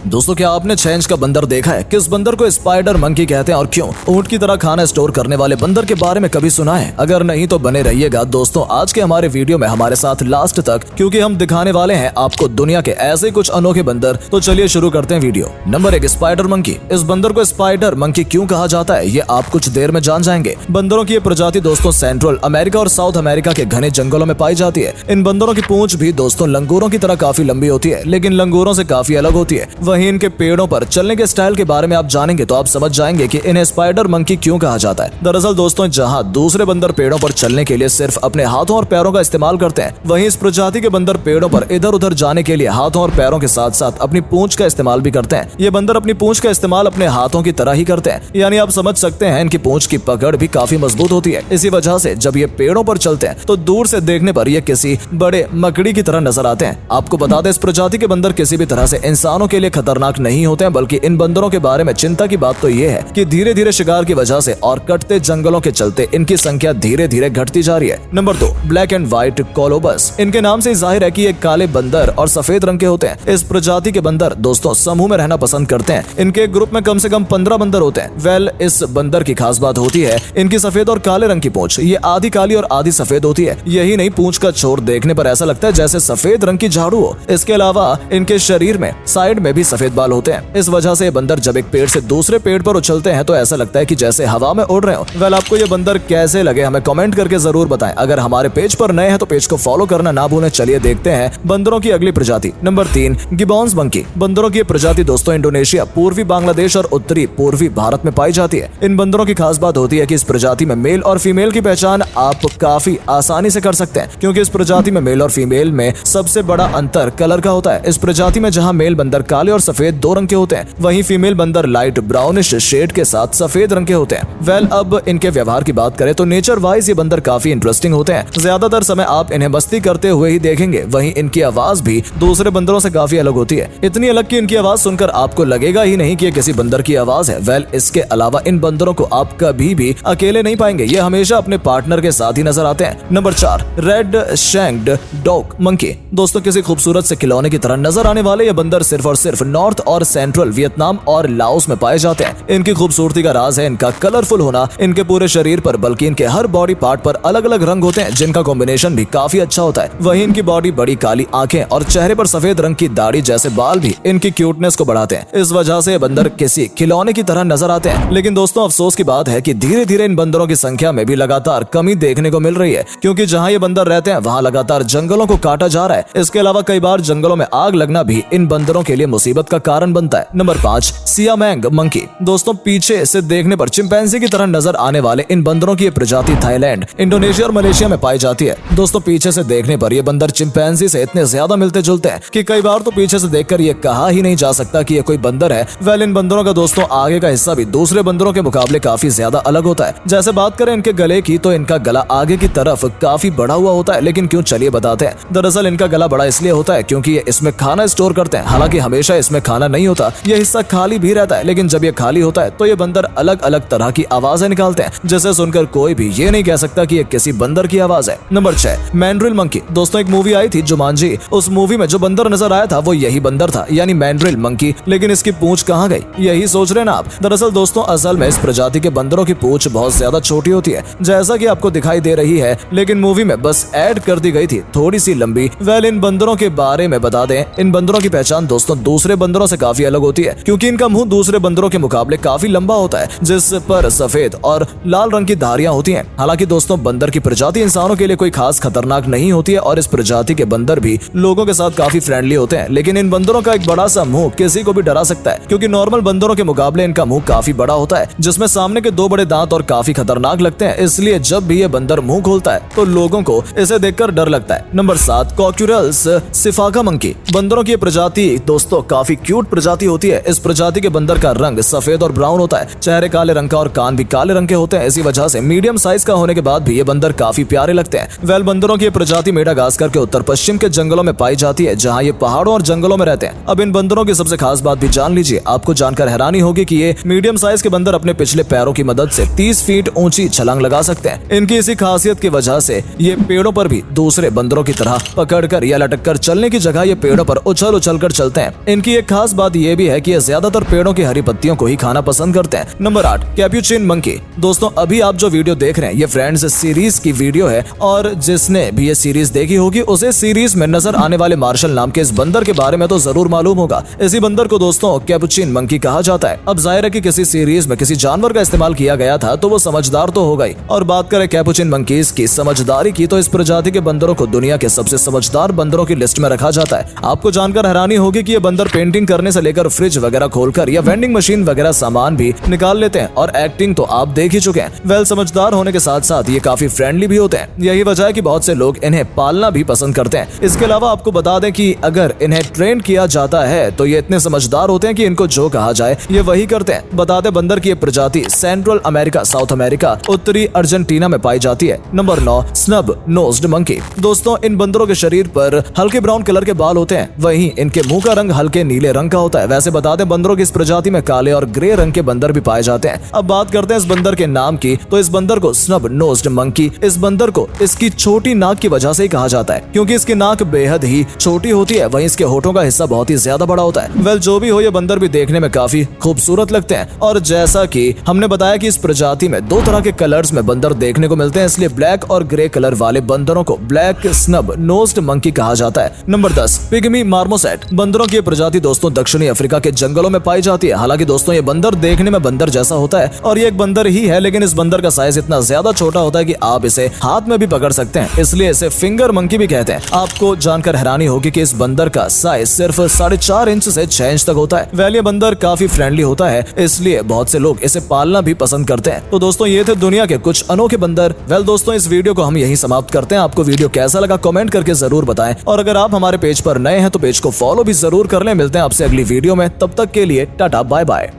दोस्तों क्या आपने 6 इंच का बंदर देखा है? किस बंदर को स्पाइडर मंकी कहते हैं और क्यों? ऊंट की तरह खाना स्टोर करने वाले बंदर के बारे में कभी सुना है? अगर नहीं तो बने रहिएगा दोस्तों आज के हमारे वीडियो में हमारे साथ लास्ट तक, क्योंकि हम दिखाने वाले हैं आपको दुनिया के ऐसे कुछ अनोखे बंदर। तो चलिए शुरू करते हैं वीडियो। Number 1, spider monkey. इस बंदर को स्पाइडर मंकी क्यों कहा जाता है ये आप कुछ देर में जान जाएंगे। बंदरों की ये प्रजाति दोस्तों सेंट्रल अमेरिका और साउथ अमेरिका के घने जंगलों में पाई जाती है। इन बंदरों की पूंछ भी दोस्तों लंगूरों की तरह काफी लंबी होती है, लेकिन लंगूरों से काफी अलग होती है। वहीं इनके पेड़ों पर चलने के स्टाइल के बारे में आप जानेंगे तो आप समझ जाएंगे कि इन्हें स्पाइडर मंकी क्यों कहा जाता है। दरअसल दोस्तों जहां दूसरे बंदर पेड़ों पर चलने के लिए सिर्फ अपने हाथों और पैरों का इस्तेमाल करते हैं, वहीं इस प्रजाति के बंदर पेड़ों पर इधर उधर जाने के लिए हाथों और पैरों के साथ साथ अपनी पूंछ का इस्तेमाल भी करते हैं। ये बंदर अपनी पूंछ का इस्तेमाल अपने हाथों की तरह ही करते हैं, यानी आप समझ सकते हैं इनकी पूंछ की पकड़ भी काफी मजबूत होती है। इसी वजह से जब ये पेड़ों पर चलते हैं तो दूर से देखने पर ये किसी बड़े मकड़ी की तरह नजर आते हैं। आपको बता दें इस प्रजाति के बंदर किसी भी तरह से इंसानों के लिए खतरनाक नहीं होते हैं, बल्कि इन बंदरों के बारे में चिंता की बात तो ये है कि धीरे धीरे शिकार की वजह से और कटते जंगलों के चलते इनकी संख्या धीरे धीरे घटती जा रही है। Number 2, black and white colobus. इनके नाम से जाहिर है कि ये काले बंदर और सफेद रंग के होते हैं। इस प्रजाति के बंदर दोस्तों समूह में रहना पसंद करते हैं। इनके ग्रुप में कम से कम 15 बंदर होते हैं। इस बंदर की खास बात होती है इनकी सफेद और काले रंग की पूंछ। ये आधी काली और आधी सफेद होती है। यही नहीं, पूंछ का छोर देखने पर ऐसा लगता है जैसे सफेद रंग की झाड़ू हो। इसके अलावा इनके शरीर में साइड में भी सफेद बाल होते हैं। इस वजह से बंदर जब एक पेड़ से दूसरे पेड़ पर उछलते हैं तो ऐसा लगता है कि जैसे हवा में उड़ रहे हो। आपको ये बंदर कैसे लगे हमें कमेंट करके जरूर बताएं। अगर हमारे पेज पर नए हैं तो पेज को फॉलो करना ना भूलें। चलिए देखते हैं बंदरों की अगली प्रजाति। Number 3, gibbons monkey. बंदरों की प्रजाति दोस्तों इंडोनेशिया, पूर्वी बांग्लादेश और उत्तरी पूर्वी भारत में पाई जाती है। इन बंदरों की खास बात होती है कि इस प्रजाति में मेल और फीमेल की पहचान आप काफी आसानी से कर सकते हैं, क्योंकि इस प्रजाति में मेल और फीमेल में सबसे बड़ा अंतर कलर का होता है। इस प्रजाति में जहां मेल बंदर काले और सफेद 2 रंग के होते हैं, वहीं फीमेल बंदर लाइट ब्राउनिश शेड के साथ सफेद रंग के होते हैं। अब इनके व्यवहार की बात करें तो नेचर वाइज ये बंदर काफी इंटरेस्टिंग होते हैं। ज्यादातर समय आप इन्हें मस्ती करते हुए ही देखेंगे। वहीं इनकी आवाज भी दूसरे बंदरों से काफी अलग होती है, इतनी अलग कि इनकी आवाज सुनकर आपको लगेगा ही नहीं कि ये किसी बंदर की आवाज है। इसके अलावा इन बंदरों को आप कभी भी अकेले नहीं पाएंगे, ये हमेशा अपने पार्टनर के साथ ही नजर आते हैं। Number 4, red shanked dog monkey. दोस्तों किसी खूबसूरत से खिलौने की तरह नजर आने वाले ये बंदर सिर्फ और सिर्फ नॉर्थ और सेंट्रल वियतनाम और लाओस में पाए जाते हैं। इनकी खूबसूरती का राज है इनका कलरफुल होना। इनके पूरे शरीर पर बल्कि इनके हर बॉडी पार्ट पर अलग अलग रंग होते हैं, जिनका कॉम्बिनेशन भी काफी अच्छा होता है। वहीं इनकी बॉडी बड़ी काली आंखें और चेहरे पर सफेद रंग की दाढ़ी जैसे बाल भी इनकी क्यूटनेस को बढ़ाते हैं। इस वजह से बंदर किसी खिलौने की तरह नजर आते हैं। लेकिन दोस्तों अफसोस की बात है कि धीरे धीरे इन बंदरों की संख्या में भी लगातार कमी देखने को मिल रही है, क्योंकि जहां ये बंदर रहते हैं वहां लगातार जंगलों को काटा जा रहा है। इसके अलावा कई बार जंगलों में आग लगना भी इन बंदरों के लिए मुसीबत का कारण बनता है। Number 5, siamang monkey. दोस्तों पीछे से देखने पर चिंपैंजी की तरह नजर आने वाले इन बंदरों की प्रजाति थाईलैंड, इंडोनेशिया और मलेशिया में पाई जाती है। दोस्तों पीछे से देखने पर ये बंदर चिंपैंजी से इतने ज्यादा मिलते जुलते हैं कि कई बार तो पीछे से देखकर ये कहा ही नहीं जा सकता कि ये कोई बंदर है। इन बंदरों का दोस्तों आगे का हिस्सा भी दूसरे बंदरों के मुकाबले काफी ज्यादा अलग होता है। जैसे बात करें इनके गले की तो इनका गला आगे की तरफ काफी बड़ा हुआ होता है। लेकिन क्यों, चलिए बताते हैं। दरअसल इनका गला बड़ा इसलिए होता है क्योंकि ये इसमें खाना स्टोर करते हैं। हालांकि हमेशा इसमें खाना नहीं होता, यह हिस्सा खाली भी रहता है। लेकिन जब ये खाली होता है तो ये बंदर अलग अलग तरह की आवाजें निकालते हैं, जिसे सुनकर कोई भी ये नहीं कह सकता कि ये किसी बंदर की आवाज है। Number 6, mandrill monkey. दोस्तों एक मूवी आई थी जुमांजी, उस मूवी में जो बंदर नजर आया था वो यही बंदर था, यानी मैंड्रिल मंकी। लेकिन इसकी पूंछ कहाँ गई, यही सोच रहे ना आप। दरअसल दोस्तों असल में इस प्रजाति के बंदरों की पूंछ बहुत ज्यादा छोटी होती है, जैसा कि आपको दिखाई दे रही है, लेकिन मूवी में बस ऐड कर दी गई थी थोड़ी सी लंबी। इन बंदरों के बारे में बता दें, इन बंदरों की पहचान दोस्तों दूसरे बंदरों से काफी अलग होती है, क्योंकि इनका मुंह दूसरे बंदरों के मुकाबले काफी लंबा होता है, जिस पर सफेद और लाल रंग की धारियां होती हैं। हालांकि दोस्तों बंदर की प्रजाति इंसानों के लिए कोई खास खतरनाक नहीं होती है और इस प्रजाति के बंदर भी लोगों के साथ काफी फ्रेंडली होते हैं। लेकिन इन बंदरों का एक बड़ा सा मुंह किसी को भी डरा सकता है, क्योंकि नॉर्मल बंदरों के मुकाबले इनका मुंह काफी बड़ा होता है, जिसमें सामने के 2 बड़े दांत और काफी खतरनाक लगते हैं। इसलिए जब भी ये बंदर मुंह खोलता है तो लोगों को इसे देखकर डर लगता है। Number 7, Coquerel's sifaka monkey. बंदरों की प्रजाति दोस्तों काफी क्यूट प्रजाति होती है। इस प्रजाति के बंदर का रंग सफेद और ब्राउन होता है, चेहरे काले रंग का और कान भी काले रंग के होते हैं। इसी वजह से मीडियम साइज का होने के बाद भी ये बंदर काफी प्यारे लगते हैं। बंदरों की प्रजाति मेडागास्कर के उत्तर पश्चिम के जंगलों में पाई जाती है, जहाँ ये पहाड़ों और जंगलों में रहते हैं। अब इन बंदरों की सबसे खास बात भी जान लीजिए। आपको जानकर हैरानी होगी कि ये मीडियम साइज के बंदर अपने पिछले पैरों की मदद से 30 फीट ऊंची छलांग लगा सकते हैं। इनकी इसी खासियत की वजह से ये पेड़ों पर भी दूसरे बंदरों की तरह पकड़कर या लटककर चलने की जगह ये पेड़ों पर उछल कर चलते हैं। इनकी इनकी एक खास बात ये भी है कि ये ज्यादातर पेड़ों की हरी पत्तियों को ही खाना पसंद करते हैं। Number 8, Capuchin monkey. दोस्तों अभी आप जो वीडियो देख रहे हैं ये फ्रेंड्स सीरीज की वीडियो है, और जिसने भी ये सीरीज देखी होगी उसे सीरीज में नजर आने वाले मार्शल नाम के इस बंदर के बारे में तो जरूर मालूम होगा। इसी बंदर को दोस्तों कैपुचिन मंकी कहा जाता है। अब जाहिर है कि किसी सीरीज में किसी जानवर का इस्तेमाल किया गया था तो वो समझदार तो होगा ही। और बात करें कैपुचिन मंकीज की समझदारी की, तो इस प्रजाति के बंदरों को दुनिया के सबसे समझदार बंदरों की लिस्ट में रखा जाता है। आपको जानकर हैरानी होगी कि ये बंदर पेंटिंग करने से लेकर फ्रिज वगैरह खोलकर या वेंडिंग मशीन वगैरह सामान भी निकाल लेते हैं, और एक्टिंग तो आप देख ही चुके हैं। वेल, समझदार होने के साथ साथ ये काफी फ्रेंडली भी होते हैं। यही वजह है कि बहुत से लोग इन्हें पालना भी पसंद करते हैं। इसके अलावा आपको बता दें कि अगर इन्हें ट्रेन किया जाता है तो ये इतने समझदार होते हैं कि इनको जो कहा जाए ये वही करते हैं। बता दें बंदर की ये प्रजाति सेंट्रल अमेरिका, साउथ अमेरिका, उत्तरी अर्जेंटीना में पाई जाती है। Number 9, snub nosed monkey. दोस्तों इन बंदरों के शरीर पर हल्के ब्राउन कलर के बाल होते हैं, वहीं इनके मुंह का रंग हल्के नीले रंग का होता है। वैसे बता दें बंदरों की इस प्रजाति में काले और ग्रे रंग के बंदर भी पाए जाते हैं। अब बात करते हैं इस बंदर के नाम की, तो इस बंदर को स्नब नोज्ड मंकी, इस बंदर को इसकी छोटी नाक की वजह से ही कहा जाता है, क्योंकि इसकी नाक बेहद ही छोटी होती है, वहीं इसके होठों का हिस्सा बहुत ही ज्यादा बड़ा होता है। वेल, जो भी हो ये बंदर भी देखने में काफी खूबसूरत लगते हैं। और जैसा कि हमने बताया कि इस प्रजाति में दो तरह के कलर्स में बंदर देखने को मिलते हैं, इसलिए ब्लैक और ग्रे कलर वाले बंदरों को ब्लैक स्नब नोज्ड मंकी कहा जाता है। Number 10, pygmy marmoset. बंदरों की प्रजाति दोस्तों दक्षिणी अफ्रीका के जंगलों में पाई जाती है। हालांकि दोस्तों ये बंदर देखने में बंदर जैसा होता है और ये एक बंदर ही है, लेकिन इस बंदर का साइज इतना ज्यादा छोटा होता है कि आप इसे हाथ में भी पकड़ सकते हैं, इसलिए इसे फिंगर मंकी भी कहते हैं। आपको जानकर हैरानी होगी कि इस बंदर का साइज सिर्फ 4.5 इंच से 6 इंच तक होता है। वेल, ये बंदर काफी फ्रेंडली होता है, इसलिए बहुत से लोग इसे पालना भी पसंद करते हैं। तो दोस्तों ये थे दुनिया के कुछ अनोखे बंदर। वेल दोस्तों, इस वीडियो को हम यहीं समाप्त करते हैं। आपको वीडियो कैसा लगा कमेंट करके जरूर बताएं, और अगर आप हमारे पेज पर नए हैं तो पेज को फॉलो भी जरूर कर लें। मिलते हैं आपसे अगली वीडियो में, तब तक के लिए टाटा बाय बाय।